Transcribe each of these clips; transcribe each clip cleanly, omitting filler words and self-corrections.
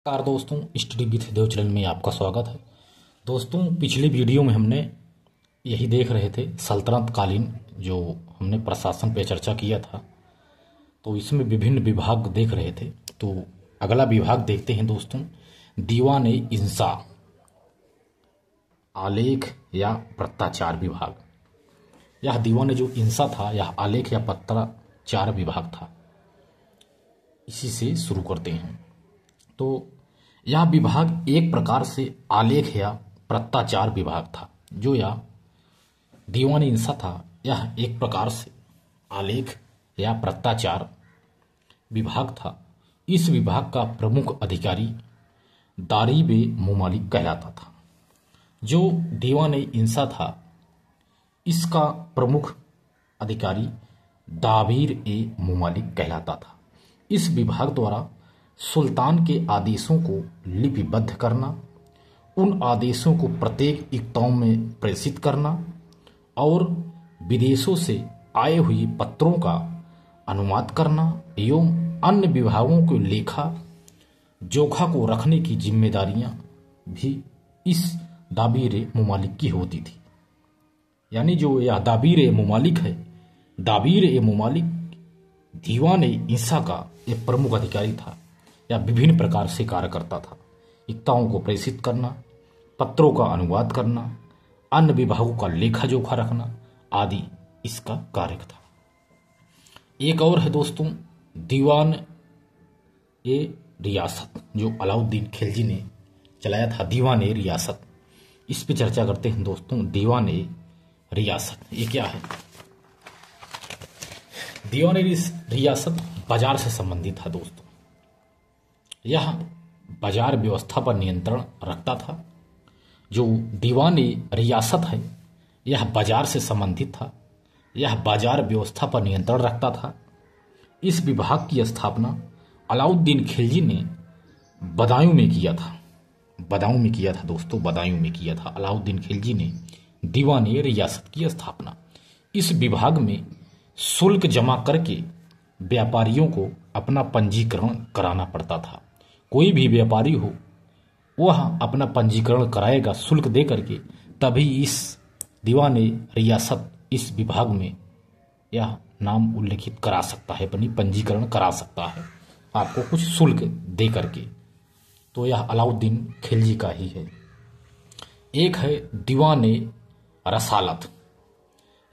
नमस्कार दोस्तों, study with Dev channel में आपका स्वागत है। दोस्तों, पिछले वीडियो में हमने यही देख रहे थे सल्तनत कालीन जो हमने प्रशासन पे चर्चा किया था, तो इसमें विभिन्न विभाग देख रहे थे। तो अगला विभाग देखते हैं दोस्तों, दीवान इंसा आलेख या पत्राचार विभाग। यह दीवान जो इंसा था यह आलेख या पत्राचार विभाग था। इसी से शुरू करते हैं। तो यह विभाग एक प्रकार से आलेख या पत्राचार विभाग था। जो यह दीवान इंसा था यह एक प्रकार से आलेख या पत्राचार विभाग था। इस विभाग का प्रमुख अधिकारी दारीब-ए-मुमालिक कहलाता था। जो दीवान इंसा था इसका प्रमुख अधिकारी दाबीर-ए-मुमालिक कहलाता था। इस विभाग द्वारा सुल्तान के आदेशों को लिपिबद्ध करना, उन आदेशों को प्रत्येक इक्ताओं में प्रेषित करना और विदेशों से आए हुए पत्रों का अनुवाद करना एवं अन्य विभागों के लेखा जोखा को रखने की जिम्मेदारियां भी इस दाबीर-ए-मुमालिक की होती थी। यानी जो यह दाबीर-ए-मुमालिक है, दाबीर-ए-मुमालिक दीवान इंसा का एक प्रमुख अधिकारी था। या विभिन्न प्रकार से कार्य करता था। इक्ताओं को प्रेषित करना, पत्रों का अनुवाद करना, अन्य विभागों का लेखा जोखा रखना आदि इसका कार्य था। एक और है दोस्तों दीवान ए रियासत, जो अलाउद्दीन खिलजी ने चलाया था। दीवान ए रियासत, इस पे चर्चा करते हैं दोस्तों। दीवान ए रियासत ये क्या है? दीवान ए रियासत बाजार से संबंधित था दोस्तों। यह बाजार व्यवस्था पर नियंत्रण रखता था। जो दीवान रियासत है यह बाजार से संबंधित था। यह बाजार व्यवस्था पर नियंत्रण रखता था। इस विभाग की स्थापना अलाउद्दीन खिलजी ने बदायूं में किया था। बदायूं में किया था दोस्तों, बदायूं में किया था। अलाउद्दीन खिलजी ने दीवान रियासत की स्थापना। इस विभाग में शुल्क जमा करके व्यापारियों को अपना पंजीकरण कराना पड़ता था। कोई भी व्यापारी हो वह अपना पंजीकरण कराएगा शुल्क दे करके, तभी इस दीवान रियासत इस विभाग में यह नाम उल्लेखित करा सकता है, अपनी पंजीकरण करा सकता है आपको कुछ शुल्क दे करके। तो यह अलाउद्दीन खिलजी का ही है। एक है दीवान रसालत,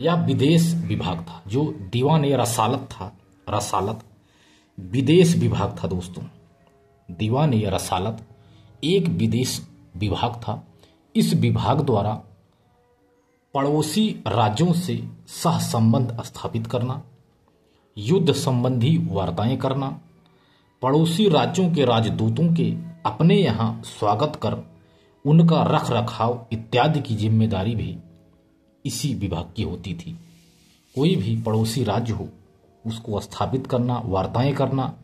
यह विदेश विभाग था। जो दीवान रसालत था, रसालत विदेश विभाग था दोस्तों। दीवान रसालत एक विदेश विभाग था। इस विभाग द्वारा पड़ोसी राज्यों से सह संबंध स्थापित करना, युद्ध संबंधी वार्ताएं करना, पड़ोसी राज्यों के राजदूतों के अपने यहाँ स्वागत कर उनका रख रखाव इत्यादि की जिम्मेदारी भी इसी विभाग की होती थी। कोई भी पड़ोसी राज्य हो उसको स्थापित करना, वार्ताएं करना,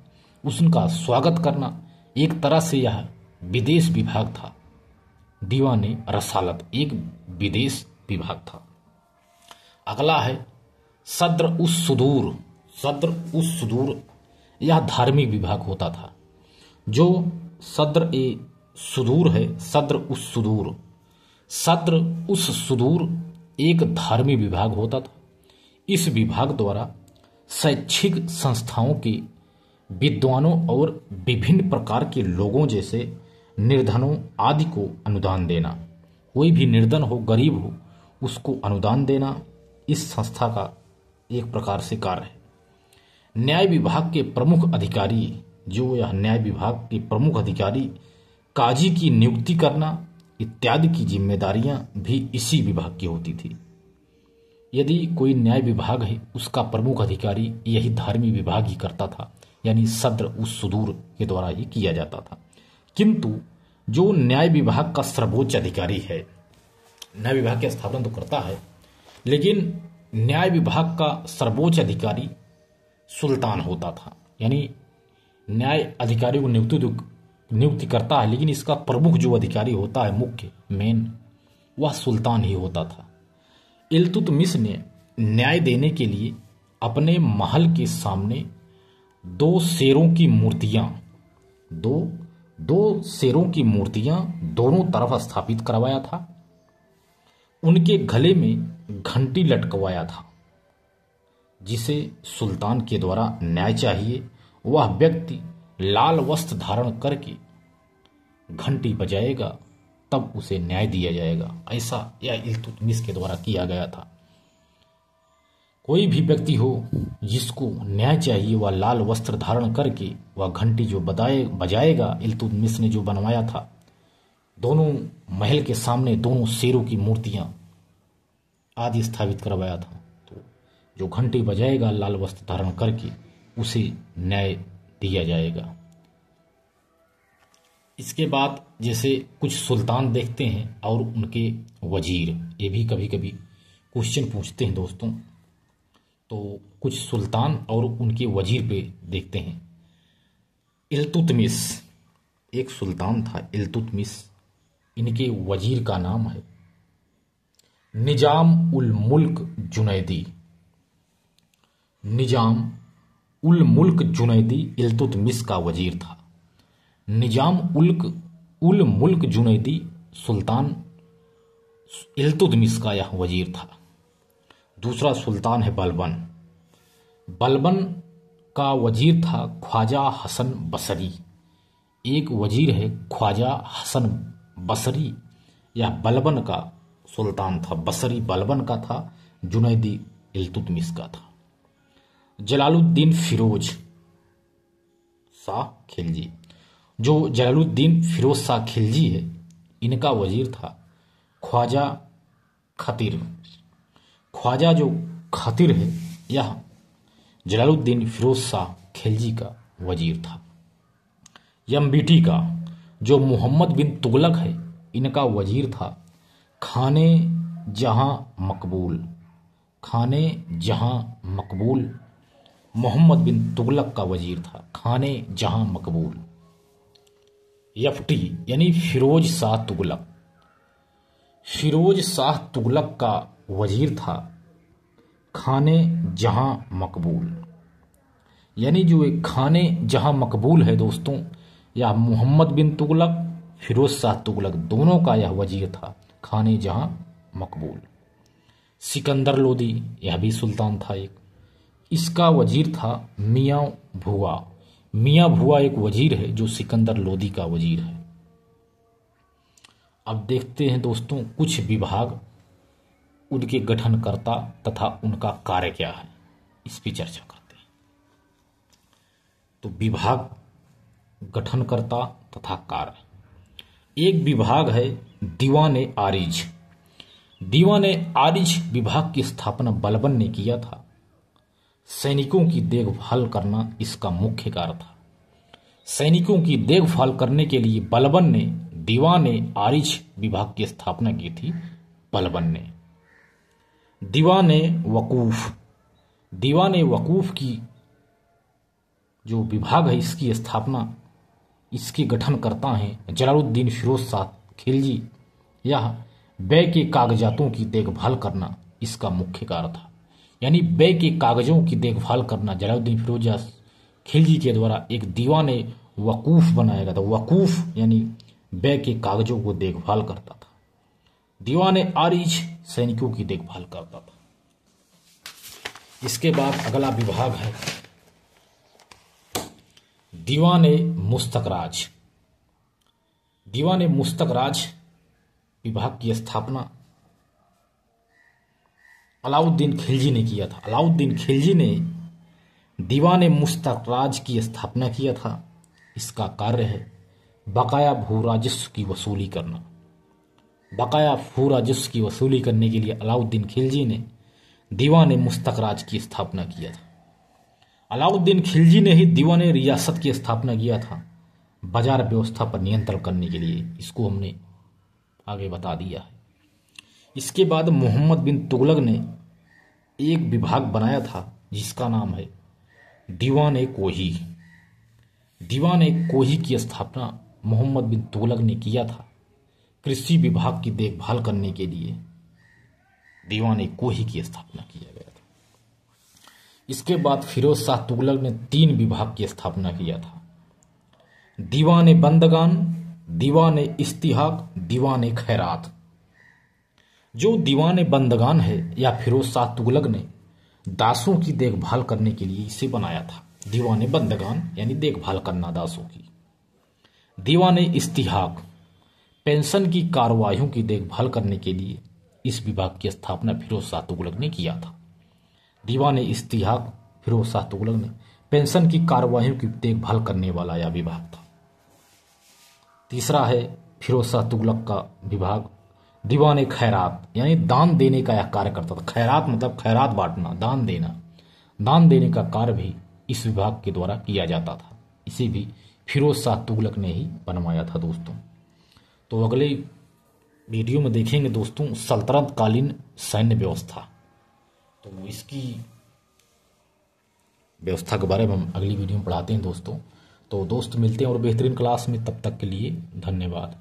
उसका स्वागत करना, एक तरह से यह विदेश विभाग था। दीवान रसालत एक विदेश विभाग था। अगला है सद्र उस सुदूर। सद्र उस सुदूर यह धार्मिक विभाग होता था। जो सद्र ए सुदूर है, सद्र उस सुदूर, सद्र उस सुदूर एक धार्मिक विभाग होता था। इस विभाग द्वारा शैक्षिक संस्थाओं के विद्वानों और विभिन्न प्रकार के लोगों जैसे निर्धनों आदि को अनुदान देना, कोई भी निर्धन हो, गरीब हो, उसको अनुदान देना इस संस्था का एक प्रकार से कार्य है। न्याय विभाग के प्रमुख अधिकारी, जो यह न्याय विभाग के प्रमुख अधिकारी काजी की नियुक्ति करना इत्यादि की जिम्मेदारियां भी इसी विभाग की होती थी। यदि कोई न्याय विभाग है उसका प्रमुख अधिकारी यही धार्मिक विभाग ही करता था, यानी सद्र उस सुदूर के द्वारा ही किया जाता था। किंतु जो न्याय विभाग का सर्वोच्च अधिकारी है, न्याय विभाग की स्थापना तो करता है, लेकिन न्याय विभाग का सर्वोच्च अधिकारी सुल्तान होता था। यानी न्याय अधिकारी को नियुक्ति करता है, लेकिन इसका प्रमुख जो अधिकारी होता है, मुख्य मेन, वह सुल्तान ही होता था। इल्तुतमिश ने न्याय देने के लिए अपने महल के सामने दो शेरों की मूर्तियां, दो 2 शेरों की मूर्तियां दोनों तरफ स्थापित करवाया था। उनके गले में घंटी लटकवाया था। जिसे सुल्तान के द्वारा न्याय चाहिए वह व्यक्ति लाल वस्त्र धारण करके घंटी बजाएगा, तब उसे न्याय दिया जाएगा। ऐसा यह इल्तुतमिश के द्वारा किया गया था। कोई भी व्यक्ति हो जिसको न्याय चाहिए वह लाल वस्त्र धारण करके वह घंटी जो बजाएगा। इल्तुतमिश ने जो बनवाया था, दोनों महल के सामने दोनों शेरों की मूर्तियां आदि स्थापित करवाया था। तो जो घंटी बजाएगा लाल वस्त्र धारण करके उसे न्याय दिया जाएगा। इसके बाद जैसे कुछ सुल्तान देखते हैं और उनके वजीर, ये भी कभी कभी क्वेश्चन पूछते हैं दोस्तों। तो कुछ सुल्तान और उनके वजीर पे देखते हैं। इल्तुतमिश एक सुल्तान था, इल्तुतमिश। इनके वजीर का नाम है निजाम उल मुल्क जुनैदी। निजाम उल मुल्क जुनैदी इल्तुतमिश का वजीर था। निजाम उल मुल्क जुनैदी सुल्तान इल्तुतमिश का यह वजीर था। दूसरा सुल्तान है बलबन। बलबन का वजीर था ख्वाजा हसन बसरी। एक वजीर है ख्वाजा हसन बसरी। यह बलबन का सुल्तान था। बसरी बलबन का था, जुनैदी इल्तुतमिश का था। जलालुद्दीन फिरोज शाह खिलजी, जो जलालुद्दीन फिरोज शाह खिलजी है, इनका वजीर था ख्वाजा खतीर। ख्वाजा जो खतीर है यह जलालुद्दीन फिरोज शाह खिलजी का वजीर था। यमबीटी का जो मोहम्मद बिन तुगलक है, इनका वजीर था खाने जहां मकबूल। खाने जहां मकबूल मोहम्मद बिन तुगलक का वजीर था, खाने जहां मकबूल। यफ्टी यानी फिरोज शाह तुगलक। फिरोज शाह तुगलक का वजीर था खाने जहां मकबूल। यानी जो एक खाने जहां मकबूल है दोस्तों, यह मोहम्मद बिन तुगलक, फिरोज शाह तुगलक दोनों का यह वजीर था, खाने जहां मकबूल। सिकंदर लोदी, यह भी सुल्तान था एक। इसका वजीर था मियाँ भुआ। मियाँ भुआ एक वजीर है जो सिकंदर लोदी का वजीर है। अब देखते हैं दोस्तों कुछ विभाग, उनके गठनकर्ता तथा उनका कार्य क्या है, इस पर चर्चा करते हैं। तो विभाग, गठनकर्ता तथा कार्य। एक विभाग है दीवान आरिज। दीवान आरिज विभाग की स्थापना बलबन ने किया था। सैनिकों की देखभाल करना इसका मुख्य कार्य था। सैनिकों की देखभाल करने के लिए बलबन ने दीवान आरिज विभाग की स्थापना की थी। बलबन ने दीवान वकूफ, दीवान वकूफ की जो विभाग है इसकी स्थापना, इसके गठनकर्ता हैं जलालुद्दीन फिरोज शाह खिलजी। यह व्यय के कागजातों की देखभाल करना इसका मुख्य कार्य था। यानी व्यय के कागजों की देखभाल करना जलालुद्दीन फिरोज शाह खिलजी के द्वारा एक दीवान वकूफ बनाया गया था। वकूफ यानी व्यय के कागजों को देखभाल करता था। दीवान आरिज सैनिकों की देखभाल करता था। इसके बाद अगला विभाग है दीवान मुस्तकराज। दीवान मुस्तकराज विभाग की स्थापना अलाउद्दीन खिलजी ने किया था। अलाउद्दीन खिलजी ने दीवान मुस्तकराज की स्थापना किया था। इसका कार्य है बकाया भू राजस्व की वसूली करना। बकाया भू राजस्व की वसूली करने के लिए अलाउद्दीन खिलजी ने दीवान मुस्तकराज की स्थापना किया था। अलाउद्दीन खिलजी ने ही दीवान रियासत की स्थापना किया था, बाजार व्यवस्था पर नियंत्रण करने के लिए। इसको हमने आगे बता दिया है। इसके बाद मोहम्मद बिन तुगलक ने एक विभाग बनाया था जिसका नाम है दीवान कोही। दीवान कोही की स्थापना मोहम्मद बिन तुगलक ने किया था। कृषि विभाग की देखभाल करने के लिए दीवान कोही की स्थापना किया गया था। इसके बाद फिरोज शाह तुगलक ने 3 विभाग की स्थापना किया था। दीवाने बंदगान, दीवाने इस्तिहाक, दीवाने खैरात। जो दीवाने बंदगान है या फिरोज शाह तुगलक ने दासों की देखभाल करने के लिए इसे बनाया था। दीवाने बंदगान यानी देखभाल करना दासों की। दीवाने इस्तिहाक पेंशन की कार्रवाइयों की देखभाल करने के लिए इस विभाग की स्थापना फिरोज शाह तुगलक ने किया था। दीवाने इस्तिहाक फिरोज शाह तुगलक ने पेंशन की कार्रवाइयों की देखभाल करने वाला यह विभाग था। तीसरा है फिरोज शाह तुगलक का विभाग दीवाने खैरात यानी दान देने का यह कार्य करता था। खैरात मतलब खैरात बांटना, दान देना। दान देने का कार्य भी इस विभाग के द्वारा किया जाता था। इसे भी फिरोज शाह तुगलक ने ही बनवाया था दोस्तों। तो अगले वीडियो में देखेंगे दोस्तों सल्तनत कालीन सैन्य व्यवस्था। तो इसकी व्यवस्था के बारे में हम अगली वीडियो में पढ़ाते हैं दोस्तों। तो दोस्त मिलते हैं और बेहतरीन क्लास में, तब तक के लिए धन्यवाद।